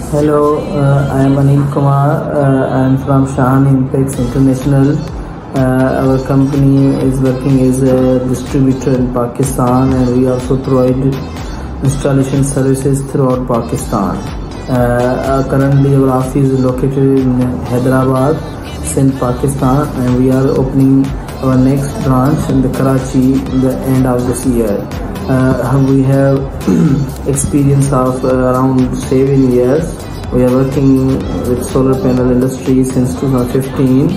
Hello, I am Anil Kumar. I am from Shahani Impex International. Our company is working as a distributor in Pakistan, and we also provide installation services throughout Pakistan. Currently, our office is located in Hyderabad, Sindh, Pakistan, and we are opening our next branch in the Karachi in the end of this year. We have experience of around 7 years. We are working with solar panel industry since 2015.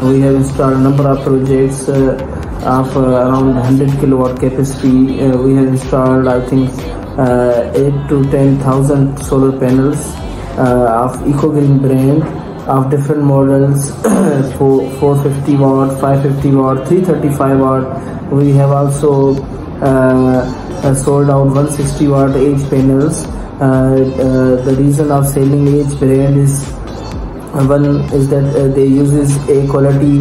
We have installed a number of projects of around 100 kilowatt capacity. We have installed, I think, 8 to 10,000 solar panels of EcoGreen brand of different models for 450 watt, 550 watt, 335 watt. We have also sold out 160 watt edge panels. The reason of selling edge brand is one is that they uses A quality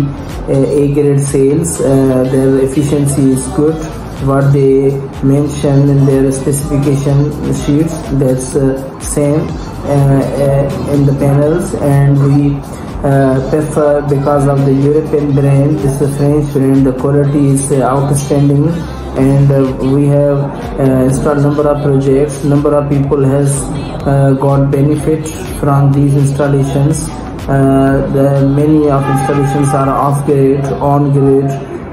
A grade sales. Their efficiency is good. What they mention in their specification sheets, that's same in the panels, and we prefer because of the European brand. This is a French brand. The quality is outstanding, and we have installed number of projects. Number of people has got benefit from these installations. Many of installations are off grid, on grid,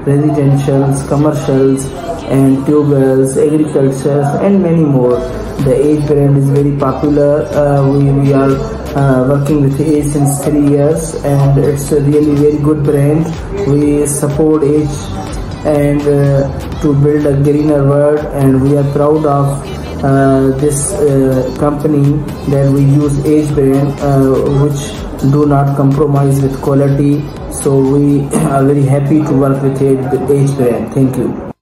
residentials, commercials, and tube wells, agriculture, and many more. The Edge brand is very popular. We are working with Edge since 3 years, and it's a really very good brand. We support Edge and to build a greener world, and we are proud of this company that we use Edge brand, which do not compromise with quality. So we are very happy to work with Edge brand. Thank you.